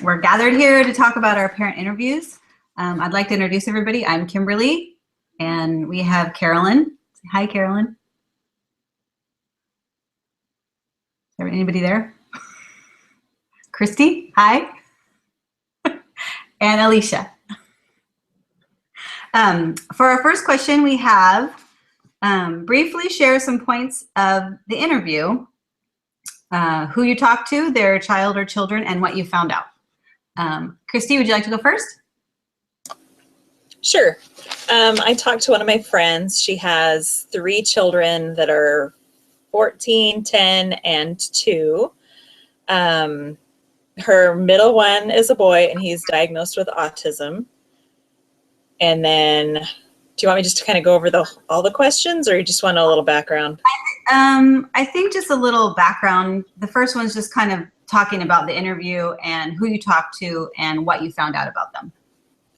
We're gathered here to talk about our parent interviews. I'd like to introduce everybody. I'm Kimberly, and we have Carolyn. Hi, Carolyn. Is there anybody there? Christy, hi. And Alicia. For our first question, we have briefly share some points of the interview, who you talked to, their child or children, and what you found out. Christy, would you like to go first? Sure. I talked to one of my friends. She has 3 children that are 14, 10, and 2. Her middle one is a boy, and he's diagnosed with autism. And then, do you want me just to kind of go over all the questions, or you just want a little background? I think just a little background. The first one's just kind of talking about the interview and who you talked to and what you found out about them.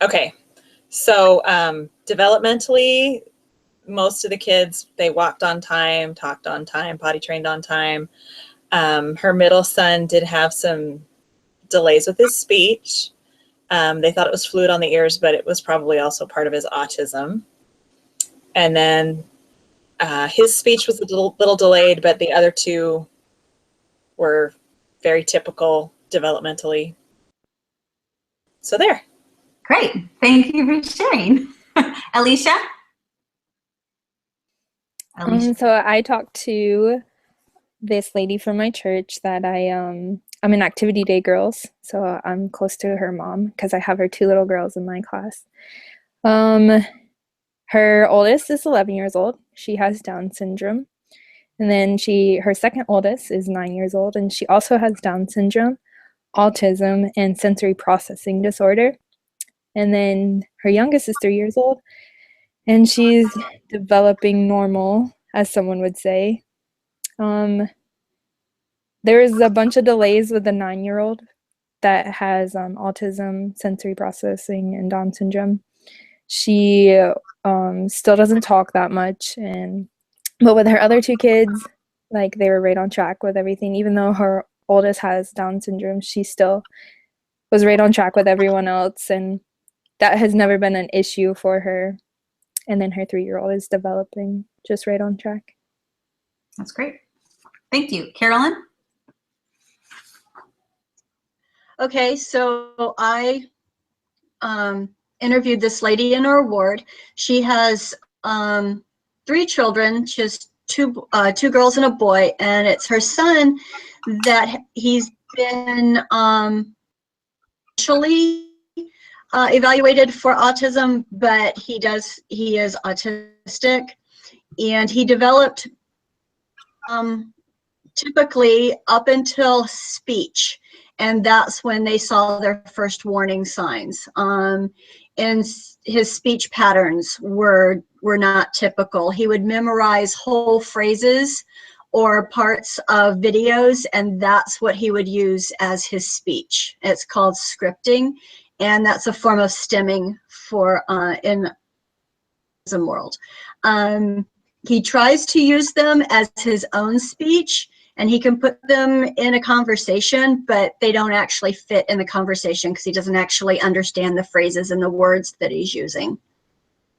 Okay. So developmentally, most of the kids, they walked on time, talked on time, potty trained on time. Her middle son did have some delays with his speech. They thought it was fluid on the ears, but it was probably also part of his autism. And then his speech was a little delayed, but the other 2 were very typical developmentally. So there. Great. Thank you for sharing. Alicia? So I talked to this lady from my church that I'm in Activity Day Girls, so I'm close to her mom because I have her 2 little girls in my class. Her oldest is 11 years old. She has Down syndrome. And then her second oldest is 9 years old, and she also has Down syndrome, autism, and sensory processing disorder. And then her youngest is 3 years old, and she's developing normal, as someone would say. There is a bunch of delays with the 9-year-old that has autism, sensory processing, and Down syndrome. She still doesn't talk that much, but with her other 2 kids, like, they were right on track with everything. Even though her oldest has Down syndrome, she still was right on track with everyone else, and that has never been an issue for her. And then her 3-year-old is developing just right on track. That's great. Thank you. Carolyn? Okay, so I interviewed this lady in our ward. She has 3 children. She has 2 girls and a boy, and it's her son that he's been initially evaluated for autism, but he is autistic, and he developed typically up until speech, and that's when they saw their first warning signs. And his speech patterns were not typical. He would memorize whole phrases or parts of videos, and that's what he would use as his speech. It's called scripting, and that's a form of stimming for in the autism world. He tries to use them as his own speech, and he can put them in a conversation, but they don't actually fit in the conversation because he doesn't actually understand the phrases and the words that he's using.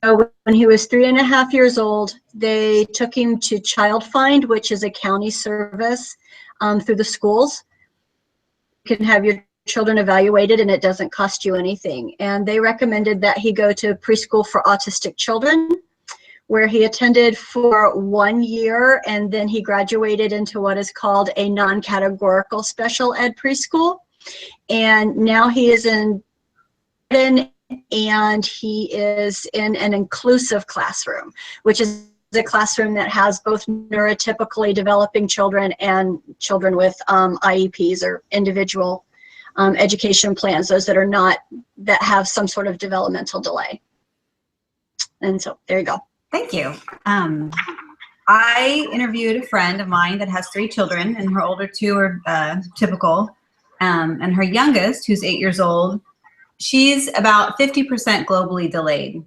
So when he was 3.5 years old, they took him to Child Find, which is a county service through the schools. You can have your children evaluated, and it doesn't cost you anything. And they recommended that he go to preschool for autistic children, where he attended for 1 year, and then he graduated into what is called a non-categorical special ed preschool. And now he is in, and he is in an inclusive classroom, which is a classroom that has both neurotypically developing children and children with IEPs, or individual education plans, those that have some sort of developmental delay. And so there you go. Thank you. I interviewed a friend of mine that has 3 children, and her older 2 are typical. And her youngest, who's 8 years old, she's about 50% globally delayed.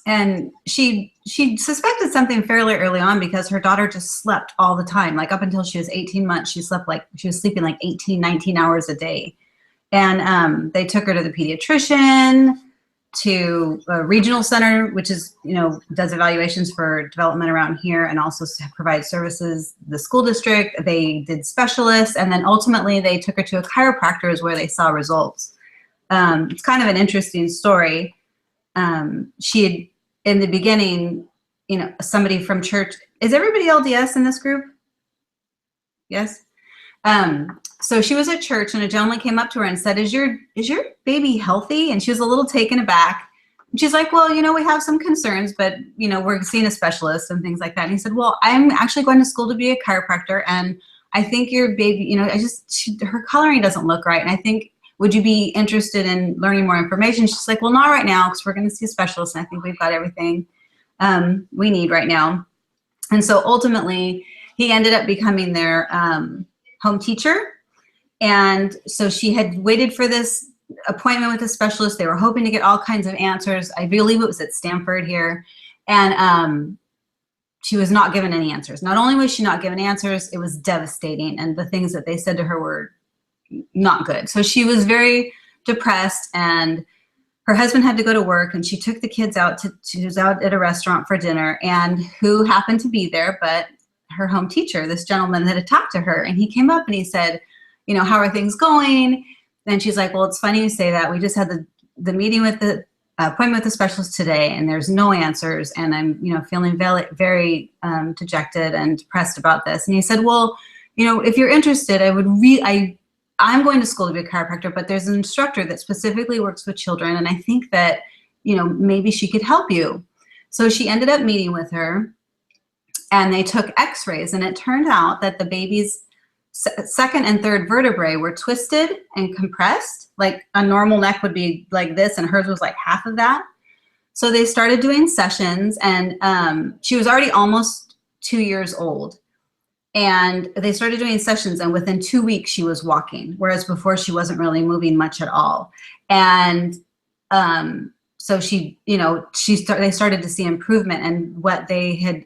And she suspected something fairly early on because her daughter just slept all the time. Like, up until she was 18 months, she was sleeping like 18, 19 hours a day. And they took her to the pediatrician, to a regional center, which is, does evaluations for development around here and also provides services, the school district. They did specialists, and then ultimately they took her to a chiropractor where they saw results. It's kind of an interesting story. She had, in the beginning, somebody from church. Is everybody LDS in this group? Yes. So she was at church and a gentleman came up to her and said, is your baby healthy? And she was a little taken aback. And she's like, well, we have some concerns, but, we're seeing a specialist and things like that. And he said, well, I'm actually going to school to be a chiropractor. And I think your baby, her coloring doesn't look right. And I think, would you be interested in learning more information? She's like, well, not right now, because we're going to see a specialist. And I think we've got everything we need right now. And so ultimately he ended up becoming their home teacher. And so she had waited for this appointment with a specialist. They were hoping to get all kinds of answers. I believe it was at Stanford here. And she was not given any answers. Not only was she not given answers, it was devastating. And the things that they said to her were not good. So she was very depressed, and her husband had to go to work, and she took the kids out she was out at a restaurant for dinner, and who happened to be there but her home teacher, this gentleman that had talked to her. And he came up and he said, how are things going? And she's like, well, it's funny you say that. We just had the meeting with the appointment with the specialist today, and there's no answers. And I'm, feeling very, very dejected and depressed about this. And he said, well, if you're interested, I'm going to school to be a chiropractor, but there's an instructor that specifically works with children. And I think that, maybe she could help you. So she ended up meeting with her, and they took x-rays, and it turned out that the baby's second and third vertebrae were twisted and compressed. Like a normal neck would be like this, and hers was like half of that. So they started doing sessions, and she was already almost 2 years old. And they started doing sessions, and within 2 weeks she was walking, whereas before she wasn't really moving much at all. And so they started to see improvement, and what they had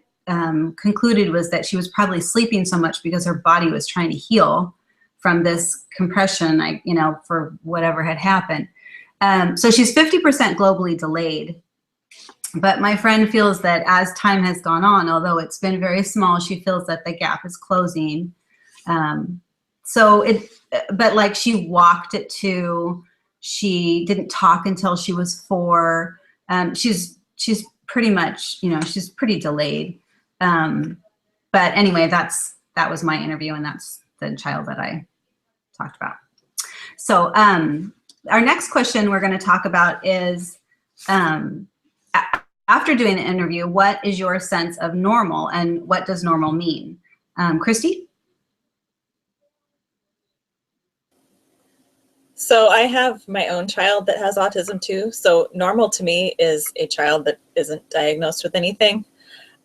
concluded was that she was probably sleeping so much because her body was trying to heal from this compression, for whatever had happened. So she's 50% globally delayed. But my friend feels that as time has gone on, although it's been very small, she feels that the gap is closing. But like she walked at 2, she didn't talk until she was 4. She's pretty much, she's pretty delayed. But anyway, that was my interview, and that's the child that I talked about. So our next question we're going to talk about is, after doing the interview, what is your sense of normal, and what does normal mean? Christy? So I have my own child that has autism too. So normal to me is a child that isn't diagnosed with anything.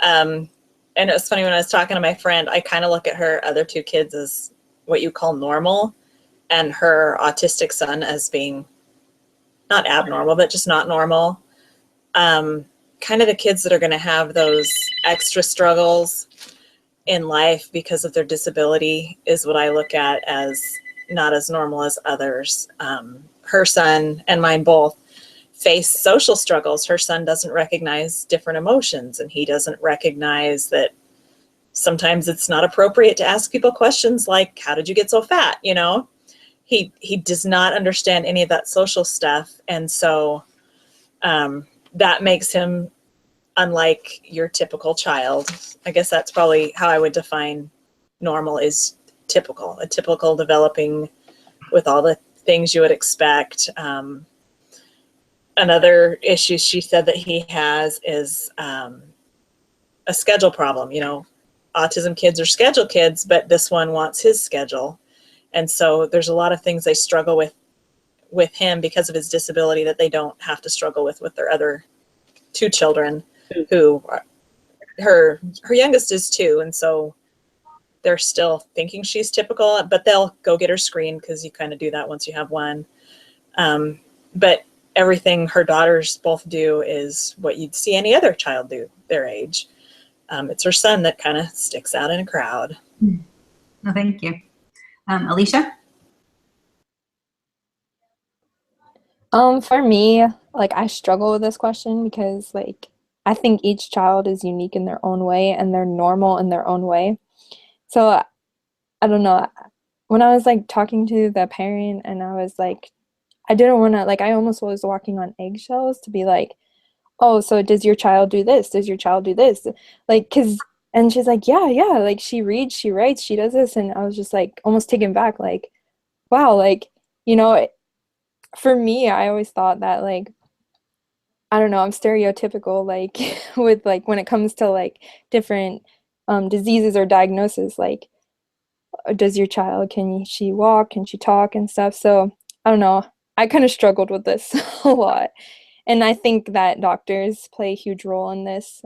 And it was funny when I was talking to my friend, I kind of look at her other 2 kids as what you call normal, and her autistic son as being not abnormal, but just not normal. Kind of the kids that are going to have those extra struggles in life because of their disability is what I look at as not as normal as others. Her son and mine both face social struggles. Her son doesn't recognize different emotions, and he doesn't recognize that sometimes it's not appropriate to ask people questions like, how did you get so fat? He does not understand any of that social stuff. And so that makes him unlike your typical child. I guess that's probably how I would define normal, is a typical developing with all the things you would expect. Another issue she said that he has is a schedule problem. Autism kids are schedule kids, but this one wants his schedule. And so there's a lot of things they struggle with him because of his disability that they don't have to struggle with their other 2 children, who her youngest is 2. And so they're still thinking she's typical, but they'll go get her screened because you kind of do that once you have one. But everything her daughters both do is what you'd see any other child do their age. It's her son that kind of sticks out in a crowd. No, thank you. Alicia? For me, like I struggle with this question because like I think each child is unique in their own way and they're normal in their own way. So I don't know. When I was like talking to the parent and I was like, I didn't want to, like, I almost was walking on eggshells to be like, oh, so does your child do this? Does your child do this? Like, and she's like, yeah, like she reads, she writes, she does this. And I was just like almost taken back, like, wow, like, you know, for me, I always thought that like, I don't know, I'm stereotypical, like with like when it comes to like different diseases or diagnoses, like does your child, can she walk, can she talk and stuff? So I don't know. I kind of struggled with this a lot. And I think that doctors play a huge role in this,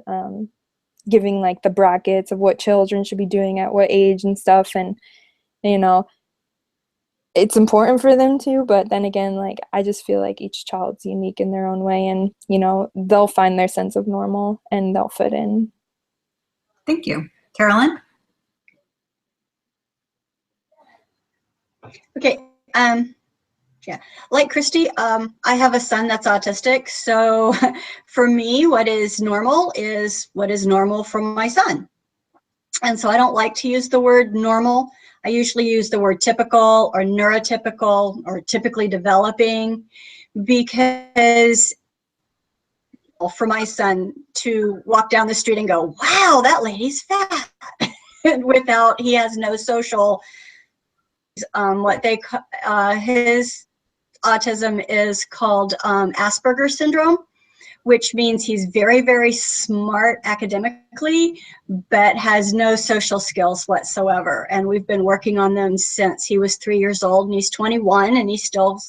giving like the brackets of what children should be doing at what age and stuff. And, you know, it's important for them to, but then again, like I just feel like each child's unique in their own way and, you know, they'll find their sense of normal and they'll fit in. Thank you. Carolyn? Okay. Yeah, like Christy, I have a son that's autistic. So for me, what is normal is what is normal for my son. And so I don't like to use the word normal. I usually use the word typical or neurotypical or typically developing, because for my son to walk down the street and go, wow, that lady's fat, without, he has no social, his autism is called Asperger's syndrome, which means he's very, very smart academically, but has no social skills whatsoever. And we've been working on them since he was 3 years old, and he's 21, and he's still.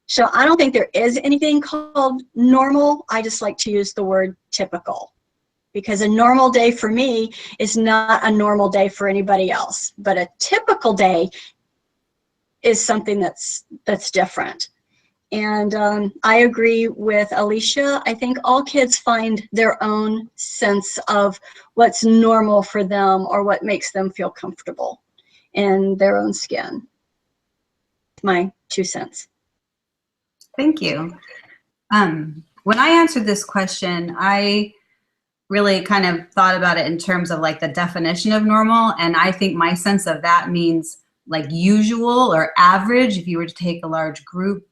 So I don't think there is anything called normal. I just like to use the word typical, because a normal day for me is not a normal day for anybody else. But a typical day is something that's different. And I agree with Alicia. I think all kids find their own sense of what's normal for them or what makes them feel comfortable in their own skin. My 2 cents. Thank you. When I answered this question, I really kind of thought about it in terms of like the definition of normal. And I think my sense of that means like usual or average, if you were to take a large group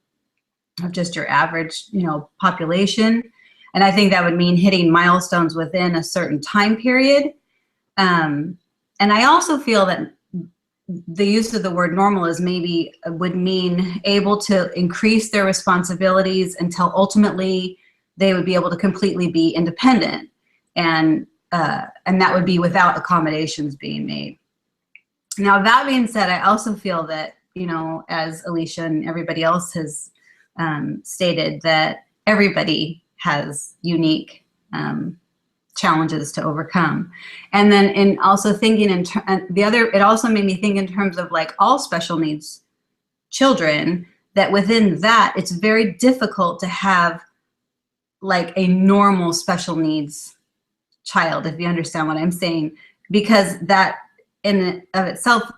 of just your average, you know, population. And I think that would mean hitting milestones within a certain time period. And I also feel that the use of the word normal is maybe would mean able to increase their responsibilities until ultimately they would be able to completely be independent. And that would be without accommodations being made. Now, that being said, I also feel that, you know, as Alicia and everybody else has stated, that everybody has unique challenges to overcome. And then in also thinking it also made me think in terms of like all special needs children, that within that, it's very difficult to have like a normal special needs child, if you understand what I'm saying, because that in and of itself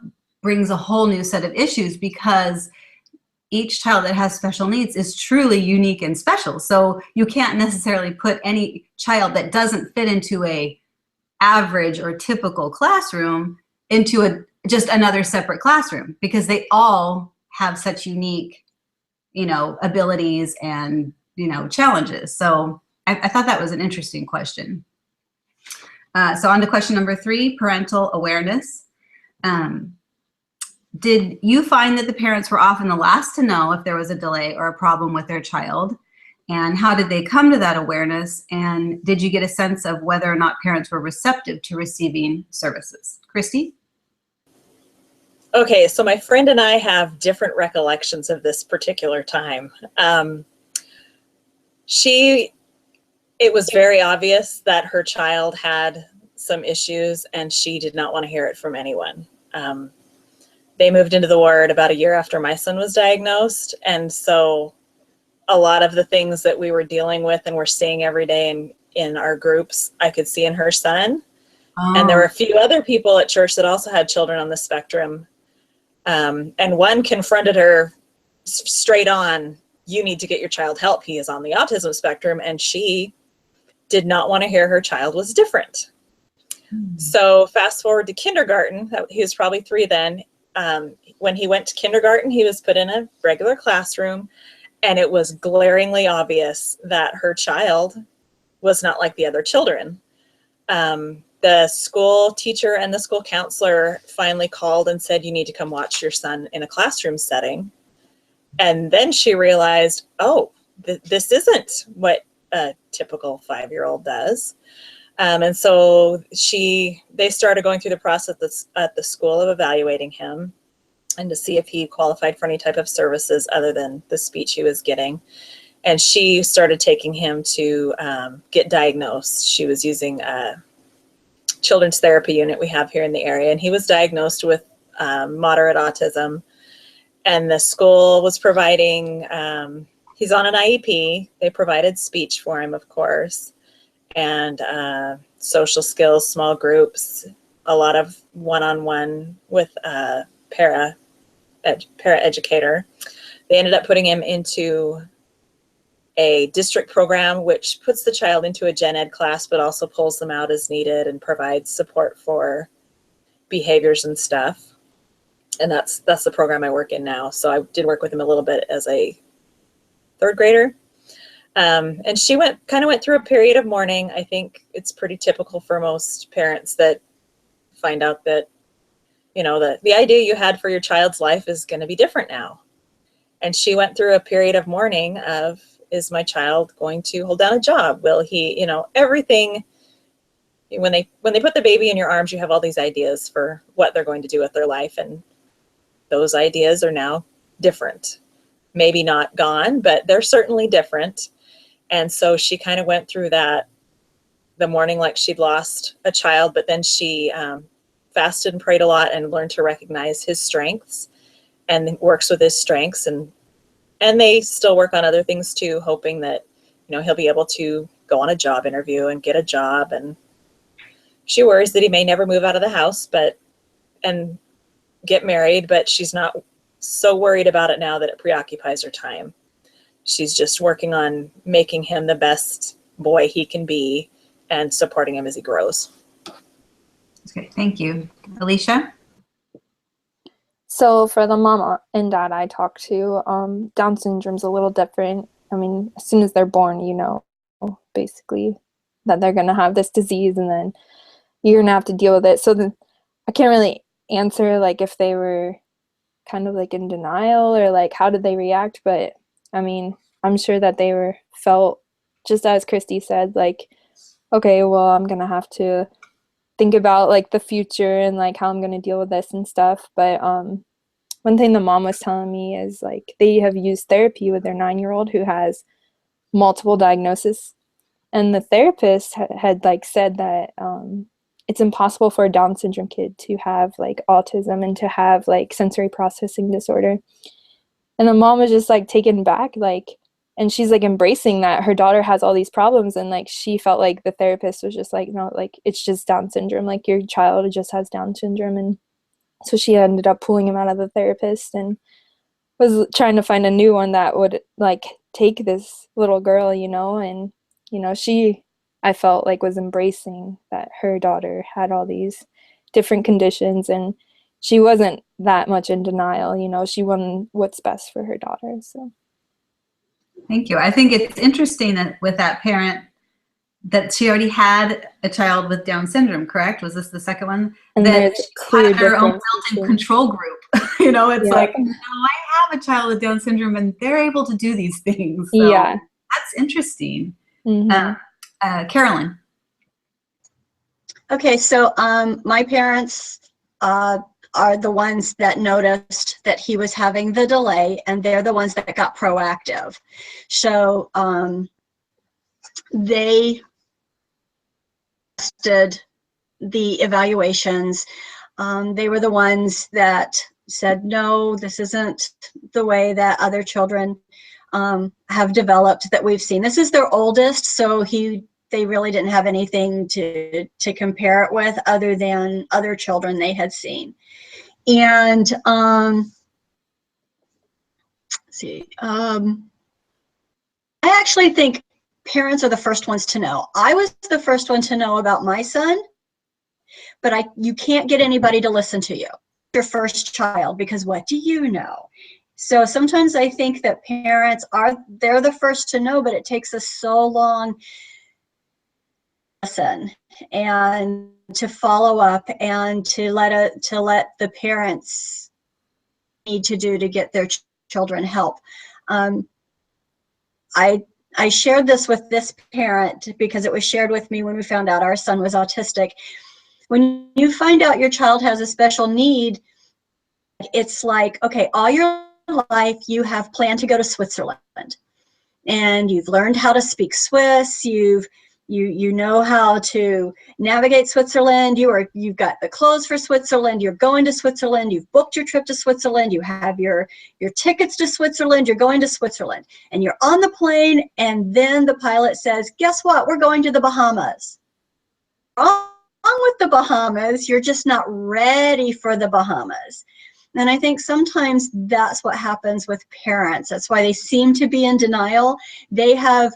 brings a whole new set of issues, because each child that has special needs is truly unique and special. So you can't necessarily put any child that doesn't fit into a average or typical classroom into just another separate classroom, because they all have such unique, you know, abilities and, you know, challenges. So I thought that was an interesting question. So on to question number 3, parental awareness. Did you find that the parents were often the last to know if there was a delay or a problem with their child? And how did they come to that awareness? And did you get a sense of whether or not parents were receptive to receiving services? Christy? Okay, so my friend and I have different recollections of this particular time. It was very obvious that her child had some issues, and she did not want to hear it from anyone. They moved into the ward about a year after my son was diagnosed, and so a lot of the things that we were dealing with and we're seeing every day in our groups, I could see in her son. Oh. And there were a few other people at church that also had children on the spectrum. And one confronted her straight on, you need to get your child help. He is on the autism spectrum. And she did not want to hear her child was different. So fast forward to kindergarten, he was probably 3 then. When he went to kindergarten, he was put in a regular classroom, and it was glaringly obvious that her child was not like the other children. The school teacher and the school counselor finally called and said, you need to come watch your son in a classroom setting. And then she realized, oh, this isn't what a typical 5-year-old does. And so they started going through the process at the school of evaluating him and to see if he qualified for any type of services other than the speech he was getting. And she started taking him to get diagnosed. She was using a children's therapy unit we have here in the area, and he was diagnosed with moderate autism. And the school was providing, he's on an IEP. They provided speech for him, of course, and social skills, small groups, a lot of one-on-one with a para-educator. They ended up putting him into a district program, which puts the child into a gen ed class, but also pulls them out as needed and provides support for behaviors and stuff. And that's the program I work in now. So I did work with him a little bit as a 3rd grader. And she kind of went through a period of mourning. I think it's pretty typical for most parents that find out that, you know, the idea you had for your child's life is going to be different now. And she went through a period of mourning of, is my child going to hold down a job? Will he, you know, everything. When they put the baby in your arms, you have all these ideas for what they're going to do with their life. And those ideas are now different. Maybe not gone, but they're certainly different. And so she kind of went through that, the morning like she'd lost a child, but then she fasted and prayed a lot and learned to recognize his strengths and works with his strengths. And they still work on other things too, hoping that, you know, he'll be able to go on a job interview and get a job. And she worries that he may never move out of the house, and get married, but she's not so worried about it now that it preoccupies her time. She's just working on making him the best boy he can be and supporting him as he grows. That's great. Thank you. Alicia? So for the mom and dad I talked to, Down syndrome's a little different. I mean, as soon as they're born, you know, basically that they're going to have this disease, and then you're going to have to deal with it. So then I can't really answer like if they were kind of like in denial or like how did they react, but I mean, I'm sure that they felt just as Christy said, like, okay, well, I'm going to have to think about like the future and like how I'm going to deal with this and stuff. But one thing the mom was telling me is like they have used therapy with their 9-year-old who has multiple diagnoses, and the therapist had like said that it's impossible for a Down syndrome kid to have like autism and to have like sensory processing disorder. And the mom was just like taken back, like, and she's like embracing that her daughter has all these problems, and like she felt like the therapist was just like, no, like it's just Down syndrome, like your child just has Down syndrome. And so she ended up pulling him out of the therapist and was trying to find a new one that would like take this little girl, you know. And you know, I felt like was embracing that her daughter had all these different conditions, and she wasn't that much in denial, you know. She wanted what's best for her daughter. So Thank you. I think it's interesting that with that parent that she already had a child with Down syndrome, correct? Was this the second one? and that there's she clear had her own difference built-in between- control group. You know, it's Yeah. like, no, I have a child with Down syndrome and they're able to do these things. So Yeah. that's interesting. Mhm. Carolyn. Okay, so my parents are the ones that noticed that he was having the delay, and they're the ones that got proactive. So they did the evaluations. They were the ones that said, no, this isn't the way that other children have developed that we've seen. This is their oldest, so they really didn't have anything to compare it with other than other children they had seen. And see. I actually think parents are the first ones to know. I was the first one to know about my son, but you can't get anybody to listen to you. Your first child, because what do you know? So sometimes I think that parents they're the first to know, but it takes us so long to listen and to follow up and to let the parents need to do to get their children help. I shared this with this parent because it was shared with me when we found out our son was autistic. When you find out your child has a special need, it's like, okay, all your life you have planned to go to Switzerland and you've learned how to speak Swiss, you know how to navigate Switzerland, you've got the clothes for Switzerland, you're going to Switzerland, you've booked your trip to Switzerland, you have your tickets to Switzerland, you're going to Switzerland, and you're on the plane, and then the pilot says, guess what, we're going to the Bahamas. Wrong with the Bahamas, you're just not ready for the Bahamas. And I think sometimes that's what happens with parents. That's why they seem to be in denial. They have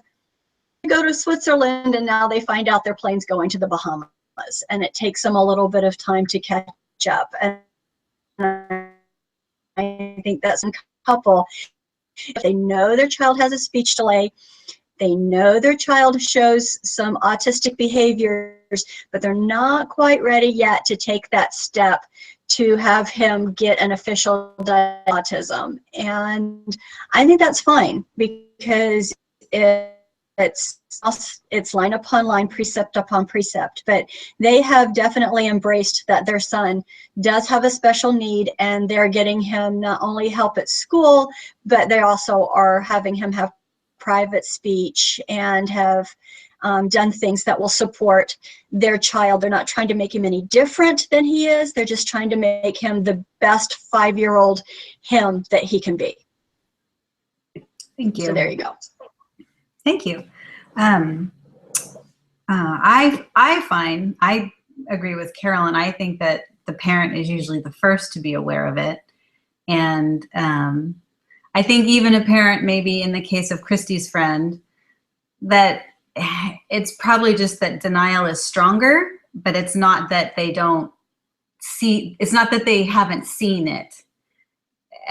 go to Switzerland and now they find out their plane's going to the Bahamas, and it takes them a little bit of time to catch up. And I think that's a couple. If they know their child has a speech delay, they know their child shows some autistic behaviors, but they're not quite ready yet to take that step to have him get an official autism. And I think that's fine, because it's line upon line, precept upon precept, but they have definitely embraced that their son does have a special need, and they're getting him not only help at school, but they also are having him have private speech and have done things that will support their child. They're not trying to make him any different than he is. They're just trying to make him the best 5-year-old him that he can be. Thank you. So there you go. Thank you. I agree with Carolyn. I think that the parent is usually the first to be aware of it. And I think even a parent, maybe in the case of Christy's friend, that it's probably just that denial is stronger, but it's not that they don't see, it's not that they haven't seen it.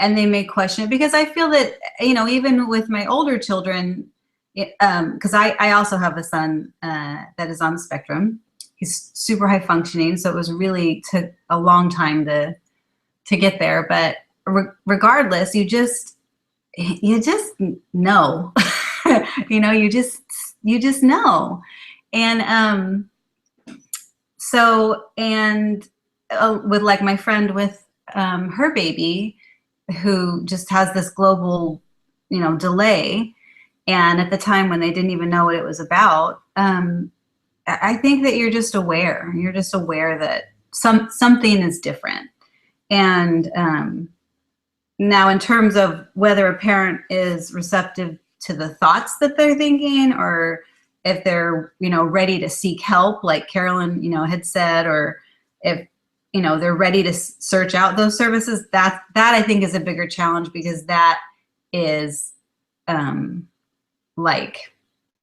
And they may question it, because I feel that, even with my older children, because I also have a son that is on the spectrum. He's super high functioning, so it was really took a long time to get there. But regardless, you just know, you just know, and with like my friend with her baby, who just has this global, delay. And at the time when they didn't even know what it was about, I think that you're just aware. You're just aware that something is different. And now, in terms of whether a parent is receptive to the thoughts that they're thinking, or if they're, ready to seek help, like Carolyn, had said, or if, they're ready to search out those services, that I think is a bigger challenge, because that is like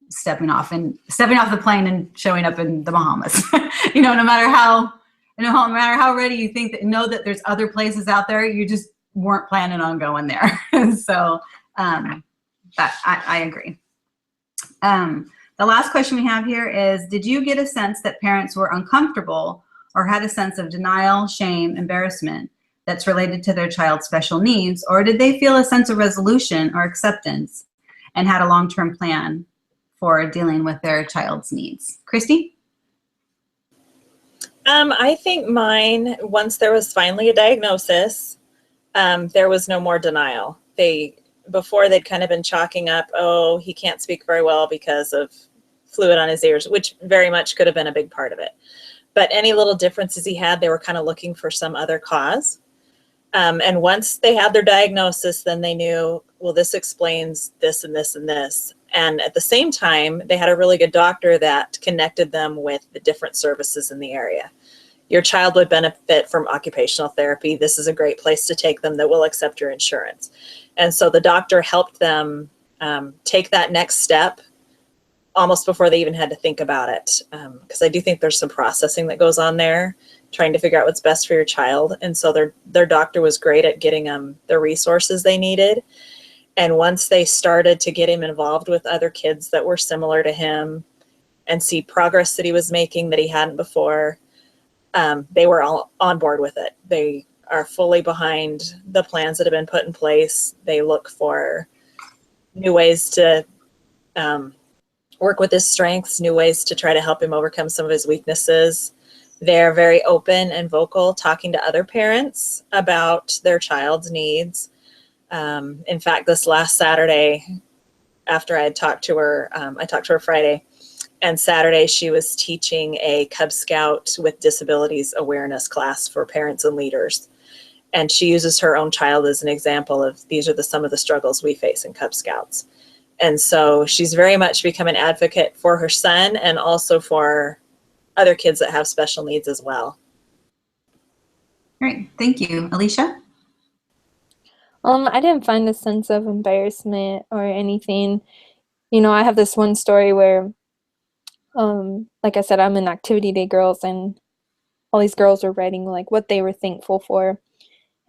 stepping off the plane and showing up in the Bahamas. No matter how ready you think that there's other places out there, you just weren't planning on going there. So I agree. The last question we have here is, did you get a sense that parents were uncomfortable or had a sense of denial, shame, embarrassment that's related to their child's special needs, or did they feel a sense of resolution or acceptance and had a long-term plan for dealing with their child's needs? Christy? I think mine, once there was finally a diagnosis, there was no more denial. Before they'd kind of been chalking up, oh, he can't speak very well because of fluid on his ears, which very much could have been a big part of it. But any little differences he had, they were kind of looking for some other cause. And once they had their diagnosis, then they knew, well, this explains this and this and this. And at the same time, they had a really good doctor that connected them with the different services in the area. Your child would benefit from occupational therapy. This is a great place to take them that will accept your insurance. And so the doctor helped them take that next step almost before they even had to think about it. Because I do think there's some processing that goes on there, trying to figure out what's best for your child. And so their doctor was great at getting them the resources they needed. And once they started to get him involved with other kids that were similar to him and see progress that he was making that he hadn't before, they were all on board with it. They are fully behind the plans that have been put in place. They look for new ways to work with his strengths, new ways to try to help him overcome some of his weaknesses. They're very open and vocal, talking to other parents about their child's needs. In fact, this last Saturday, after I had talked to her, I talked to her Friday, and Saturday she was teaching a Cub Scout with disabilities awareness class for parents and leaders. And she uses her own child as an example of these are some of the struggles we face in Cub Scouts. And so she's very much become an advocate for her son and also for other kids that have special needs as well. Great. Thank you. Alicia? I didn't find a sense of embarrassment or anything. You know, I have this one story where, like I said, I'm in Activity Day Girls, and all these girls were writing like what they were thankful for.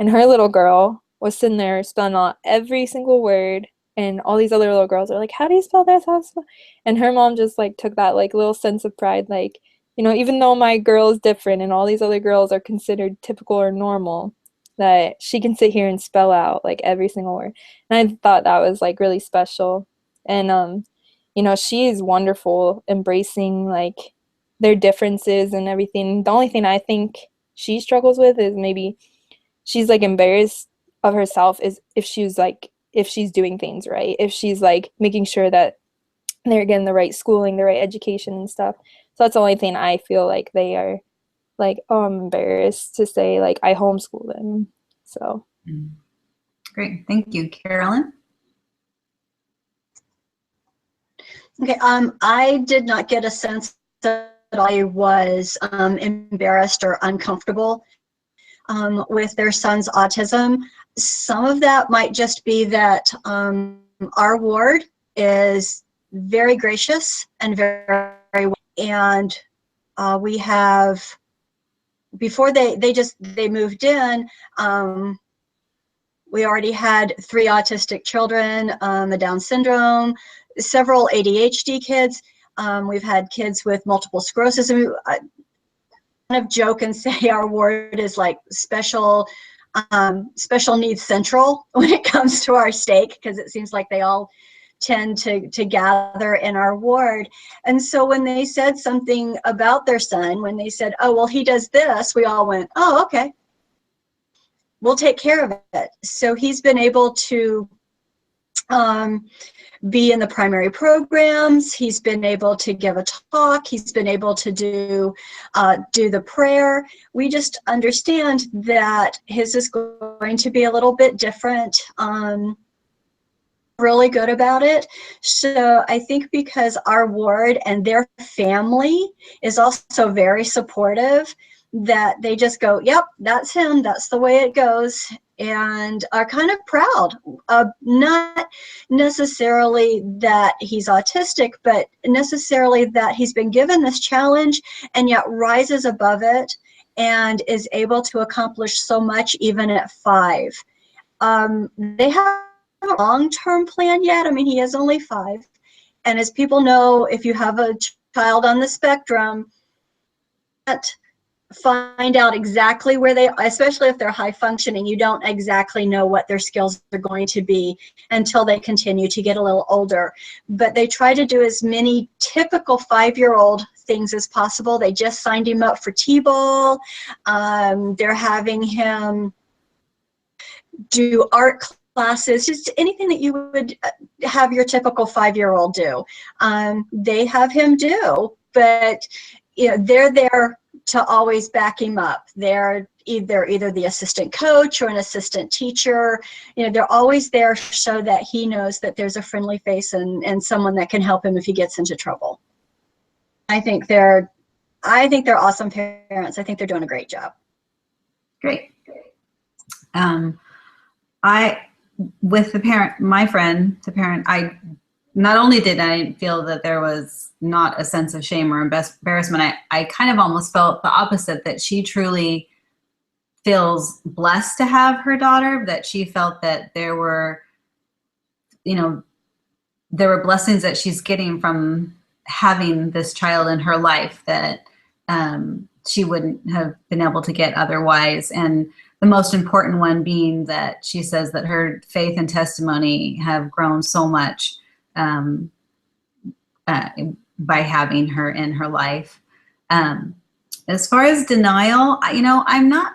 And her little girl was sitting there spelling out every single word, and all these other little girls are like, how do you spell this? How do you spell? And her mom just like took that like little sense of pride, like, you know, even though my girl is different and all these other girls are considered typical or normal, that she can sit here and spell out like every single word. And I thought that was like really special. And you know, she is wonderful, embracing like their differences and everything. The only thing I think she struggles with is maybe she's like embarrassed of herself is if she's doing things right, if she's like making sure that they're getting the right schooling, the right education and stuff. So that's the only thing I feel like they are like, oh, I'm embarrassed to say like I homeschool them. So Great. Thank you. Carolyn? Okay, I did not get a sense that I was embarrassed or uncomfortable with their son's autism. Some of that might just be that our ward is very gracious and very, and we have, before they moved in, we already had 3 autistic children, a Down syndrome, several ADHD kids. We've had kids with multiple sclerosis. And I kind of joke and say our ward is like special needs central when it comes to our stake, because it seems like they all tend to gather in our ward. And so when they said something about their son, when they said, oh, well, he does this, we all went, oh, okay, we'll take care of it. So he's been able to be in the primary programs. He's been able to give a talk. He's been able to do the prayer. We just understand that his is going to be a little bit different. Really good about it. So I think because our ward and their family is also very supportive, that they just go, yep, that's him, that's the way it goes, and are kind of proud of not necessarily that he's autistic, but necessarily that he's been given this challenge and yet rises above it and is able to accomplish so much even at 5. They have a long-term plan yet. I mean, he is only 5. And as people know, if you have a child on the spectrum, find out exactly where they, especially if they're high functioning, you don't exactly know what their skills are going to be until they continue to get a little older. But they try to do as many typical 5-year-old things as possible. They just signed him up for T-ball. They're having him do art classes, just anything that you would have your typical 5-year-old do. They have him do, but you know, they're there to always back him up. They're either the assistant coach or an assistant teacher. You know, they're always there so that he knows that there's a friendly face and someone that can help him if he gets into trouble. I think they're awesome parents. I think they're doing a great job. Great. with the parent, my friend, the parent, I not only did I feel that there was not a sense of shame or embarrassment, I kind of almost felt the opposite, that she truly feels blessed to have her daughter, that she felt that there were, you know, there were blessings that she's getting from having this child in her life that she wouldn't have been able to get otherwise. And the most important one being that she says that her faith and testimony have grown so much by having her in her life. As far as denial, I'm not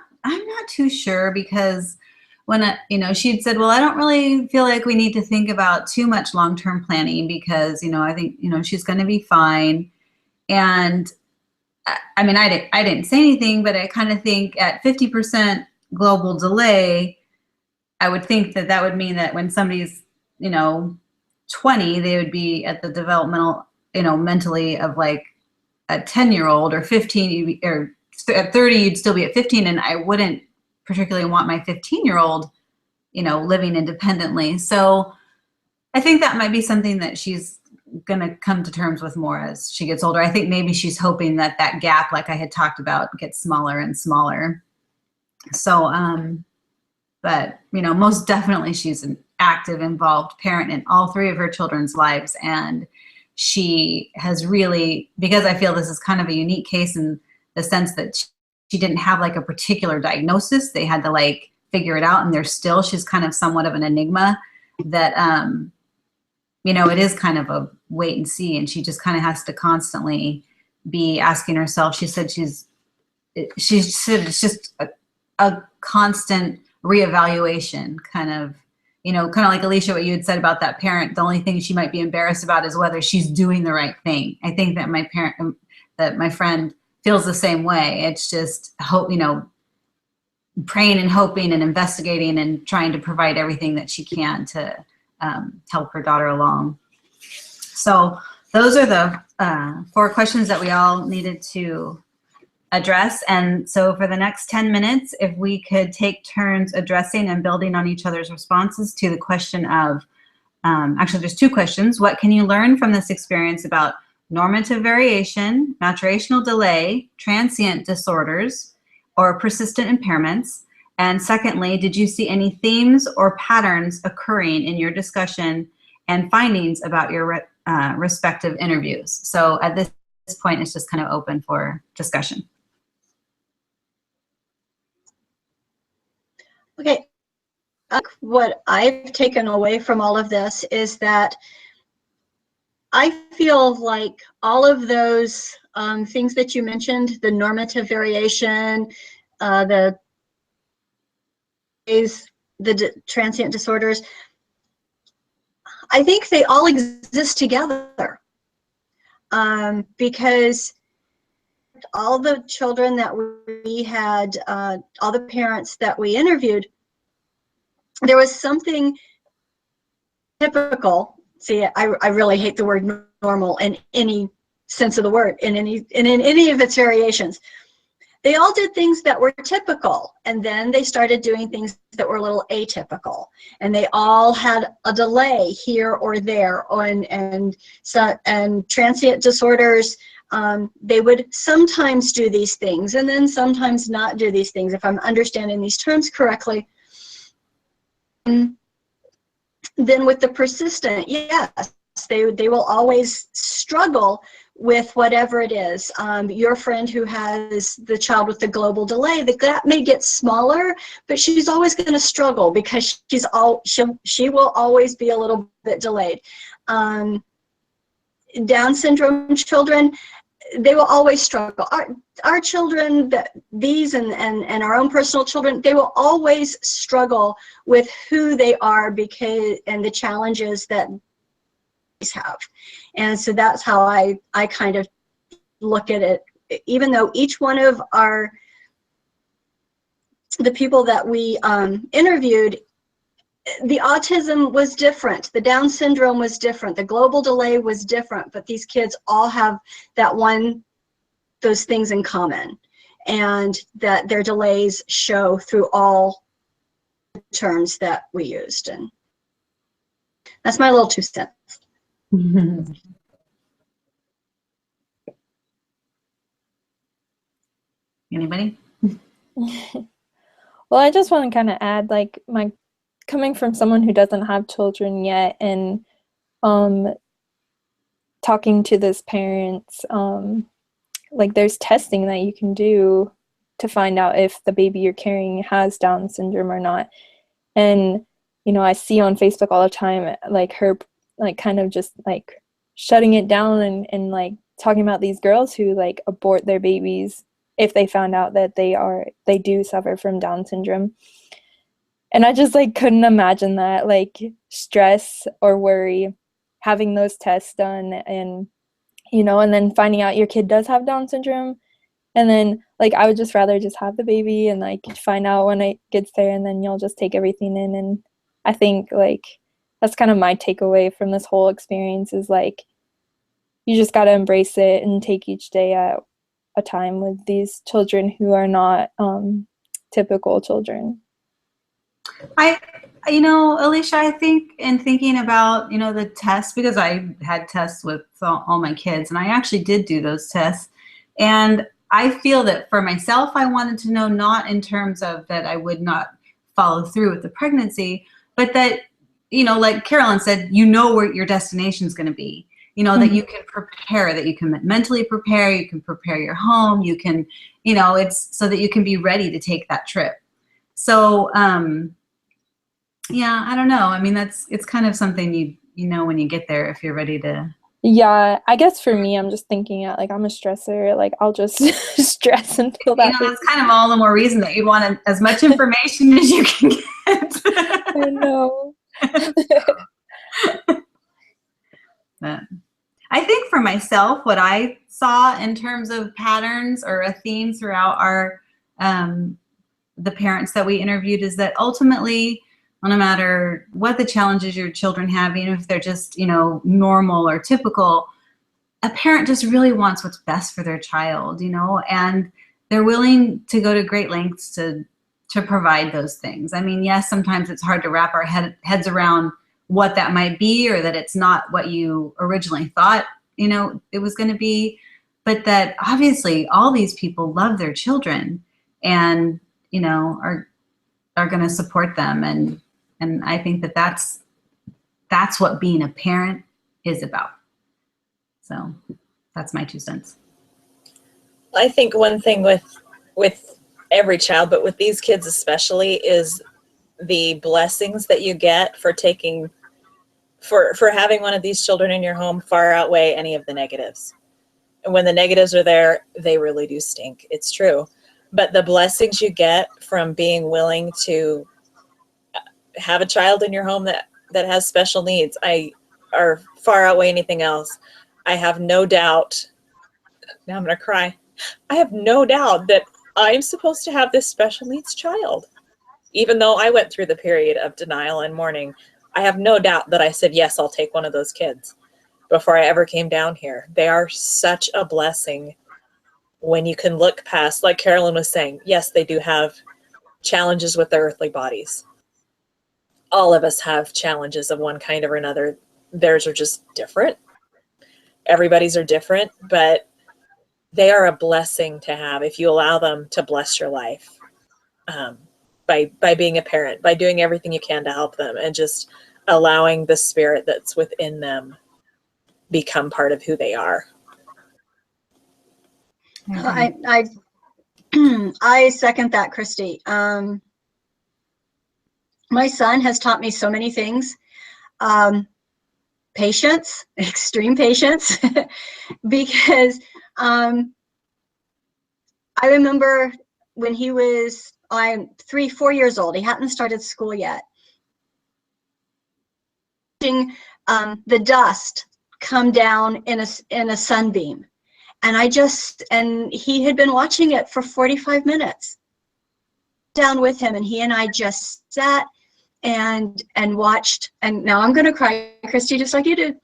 too sure, because when she'd said, well, I don't really feel like we need to think about too much long-term planning, because I think she's going to be fine. And I mean, I didn't say anything, but I kind of think at 50% global delay, I would think that would mean that when somebody's 20, they would be at the developmental mentally of like a 10-year-old, or 15, or at 30 you'd still be at 15, and I wouldn't particularly want my 15-year-old living independently. So I think that might be something that she's going to come to terms with more as she gets older. I think maybe she's hoping that gap, like I had talked about, gets smaller and smaller. So but most definitely she's an active, involved parent in all three of her children's lives, and she has really, because I feel this is kind of a unique case in the sense that she didn't have like a particular diagnosis. They had to like figure it out, and she's kind of somewhat of an enigma that, it is kind of a wait and see, and she just kind of has to constantly be asking herself. She said it's just a constant reevaluation, kind of like Alicia, what you had said about that parent. The only thing she might be embarrassed about is whether she's doing the right thing. I think that my friend feels the same way. It's just hope, praying and hoping and investigating and trying to provide everything that she can to help her daughter along. So those are the 4 questions that we all needed to address. And so for the next 10 minutes, if we could take turns addressing and building on each other's responses to the question of, actually there's 2 questions. What can you learn from this experience about normative variation, maturational delay, transient disorders, or persistent impairments? And secondly, did you see any themes or patterns occurring in your discussion and findings about your respective interviews? So at this point, it's just kind of open for discussion. Okay. What I've taken away from all of this is that I feel like all of those things that you mentioned, the normative variation, the transient disorders, I think they all exist together, because all the children that we had, all the parents that we interviewed, there was something typical. See, I really hate the word normal in any sense of the word, in any of its variations. They all did things that were typical, and then they started doing things that were a little atypical, and they all had a delay here or there. And transient disorders, they would sometimes do these things and then sometimes not do these things, if I'm understanding these terms correctly. And then with the persistent, yes, they will always struggle with whatever it is. Your friend who has the child with the global delay, the gap may get smaller, but she's always going to struggle because she will always be a little bit delayed. Down syndrome children, they will always struggle. Our children, these and our own personal children, they will always struggle with who they are and the challenges that these have. And so that's how I kind of look at it. Even though each one of the people that we interviewed, the autism was different, the Down syndrome was different, the global delay was different, but these kids all have those things in common, and that their delays show through all the terms that we used. And That's my little 2 cents. Anybody? Well, I just want to kind of add, like, my coming from someone who doesn't have children yet, and talking to this parents, like, there's testing that you can do to find out if the baby you're carrying has Down syndrome or not. And, you know, I see on Facebook all the time, like, her, like, kind of just, like, shutting it down and like, talking about these girls who, like, abort their babies if they found out that they do suffer from Down syndrome. And I just, like, couldn't imagine that, like, stress or worry, having those tests done, and, you know, and then finding out your kid does have Down syndrome. And then, like, I would just rather just have the baby and, like, find out when it gets there, and then you'll just take everything in. And I think, like, that's kind of my takeaway from this whole experience, is, like, you just got to embrace it and take each day at a time with these children who are not typical children. Alicia, I think in thinking about, the tests, because I had tests with all my kids, and I actually did do those tests. And I feel that for myself, I wanted to know, not in terms of that I would not follow through with the pregnancy, but that, like Carolyn said, where your destination is going to be, that you can prepare, that you can mentally prepare, you can prepare your home, you can, it's so that you can be ready to take that trip. So, yeah, I don't know. I mean, it's kind of something you know when you get there, if you're ready to. Yeah, I guess for me, I'm just thinking, like, I'm a stressor. Like, I'll just stress until that. That's kind of all the more reason that you want as much information as you can get. I know. But I think for myself, what I saw in terms of patterns or a theme throughout our the parents that we interviewed is that ultimately, no matter what the challenges your children have, even if they're just, normal or typical, a parent just really wants what's best for their child, and they're willing to go to great lengths to provide those things. I mean, yes, sometimes it's hard to wrap our heads around what that might be, or that it's not what you originally thought, it was going to be, but that obviously all these people love their children and, are going to support them. And I think that's what being a parent is about. So that's my 2 cents. I think one thing with every child, but with these kids especially, is the blessings that you get for having one of these children in your home far outweigh any of the negatives. And when the negatives are there, they really do stink. It's true. But the blessings you get from being willing to have a child in your home that has special needs are far outweigh anything else. I have no doubt, now I'm going to cry, I have no doubt that I'm supposed to have this special needs child. Even though I went through the period of denial and mourning, I have no doubt that I said, yes, I'll take one of those kids before I ever came down here. They are such a blessing when you can look past, like Carolyn was saying, yes, they do have challenges with their earthly bodies. All of us have challenges of one kind or another. Theirs are just different. Everybody's are different, but they are a blessing to have if you allow them to bless your life by being a parent, by doing everything you can to help them, and just allowing the spirit that's within them become part of who they are. I second that, Christy. My son has taught me so many things. Patience, extreme patience, because I remember when he was 3-4 years old, he hadn't started school yet. The dust come down in a sunbeam. And he had been watching it for 45 minutes down with him, and he and I just sat and watched, and now I'm going to cry, Christy, just like you did,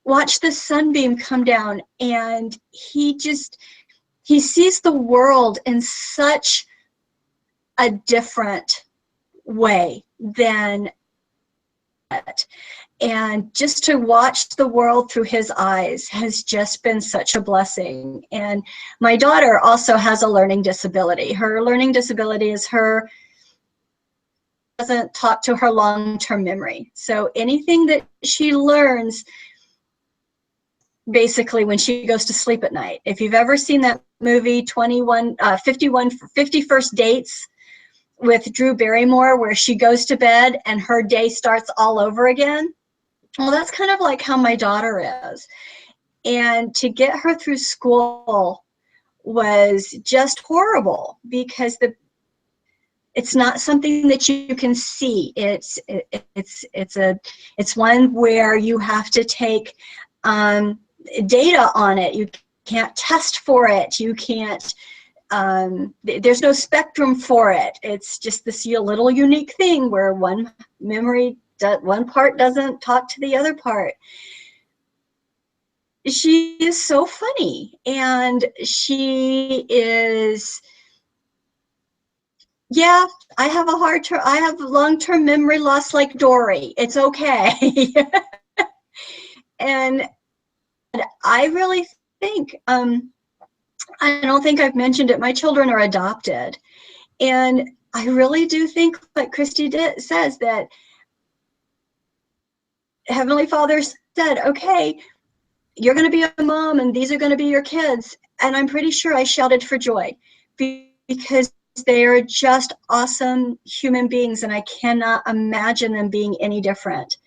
watch the sunbeam come down, and he sees the world in such a different way than that. And just to watch the world through his eyes has just been such a blessing. And my daughter also has a learning disability. Her learning disability is doesn't talk to her long-term memory. So anything that she learns basically when she goes to sleep at night. If you've ever seen that movie 50 First Dates with Drew Barrymore, where she goes to bed and her day starts all over again, well, that's kind of like how my daughter is. And to get her through school was just horrible because it's not something that you can see. It's one where you have to take data on it. You can't test for it. You can't. There's no spectrum for it. It's just this little unique thing where one part doesn't talk to the other part. She is so funny, and she is, yeah, I have long-term memory loss like Dory. It's okay. And I really think, I don't think I've mentioned it, my children are adopted. And I really do think, like Christy says, that Heavenly Father said, okay, you're going to be a mom and these are going to be your kids. And I'm pretty sure I shouted for joy because they are just awesome human beings, and I cannot imagine them being any different.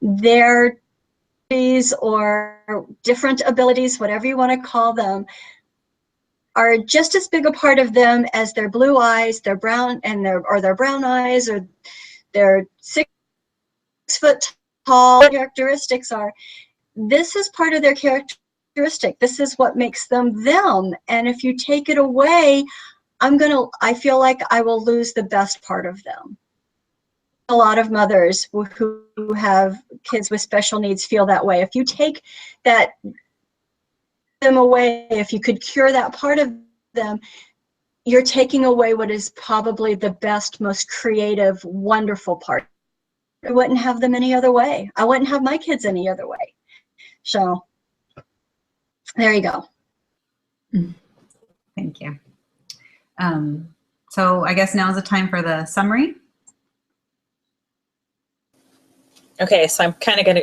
Their abilities or different abilities, whatever you want to call them, are just as big a part of them as their blue eyes, their brown their brown eyes, or their 6 foot tall characteristics are. This is part of their characteristic. This is what makes them them. And if you take it away, I feel like I will lose the best part of them. A lot of mothers who have kids with special needs feel that way. If you take them away, if you could cure that part of them, you're taking away what is probably the best, most creative, wonderful part. I wouldn't have them any other way. I wouldn't have my kids any other way. So there you go. Thank you. So I guess now is the time for the summary. Okay, so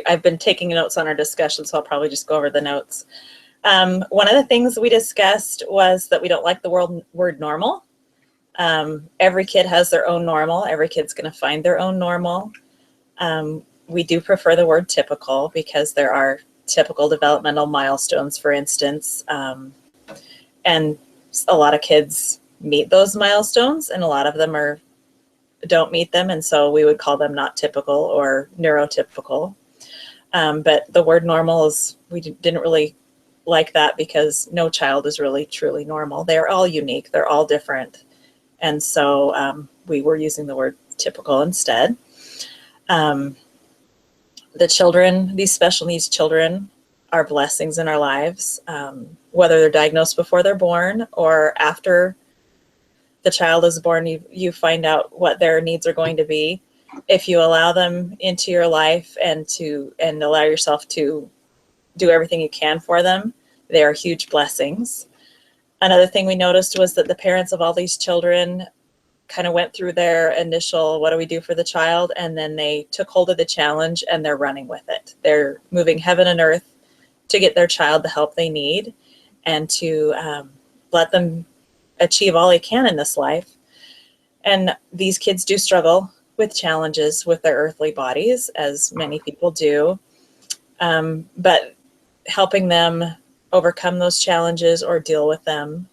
I've been taking notes on our discussion, so I'll probably just go over the notes. One of the things we discussed was that we don't like the word normal. Every kid has their own normal. Every kid's going to find their own normal. We do prefer the word typical because there are typical developmental milestones, for instance. And a lot of kids meet those milestones, and a lot of them don't meet them, and so we would call them not typical or neurotypical. But the word normal we didn't really like that because no child is really truly normal. They're all unique. They're all different. And so we were using the word typical instead. These special needs children are blessings in our lives, whether they're diagnosed before they're born or after the child is born, you find out what their needs are going to be. If you allow them into your life and allow yourself to do everything you can for them, they are huge blessings. Another thing we noticed was that the parents of all these children kind of went through their initial, what do we do for the child? And then they took hold of the challenge and they're running with it. They're moving heaven and earth to get their child the help they need and to let them achieve all they can in this life. And these kids do struggle with challenges with their earthly bodies, as many people do. But helping them overcome those challenges or deal with them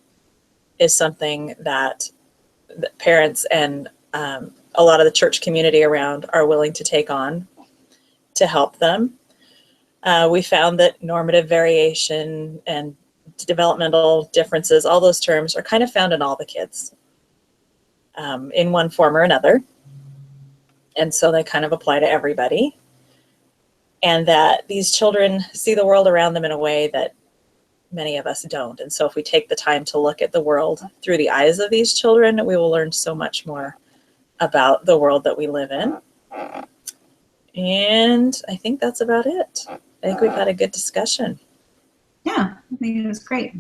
is something that the parents and a lot of the church community around are willing to take on to help them. We found that normative variation and developmental differences, all those terms are kind of found in all the kids in one form or another. And so they kind of apply to everybody. And that these children see the world around them in a way that many of us don't. And so if we take the time to look at the world through the eyes of these children, we will learn so much more about the world that we live in. And I think that's about it. I think we've had a good discussion. Yeah, I think it was great.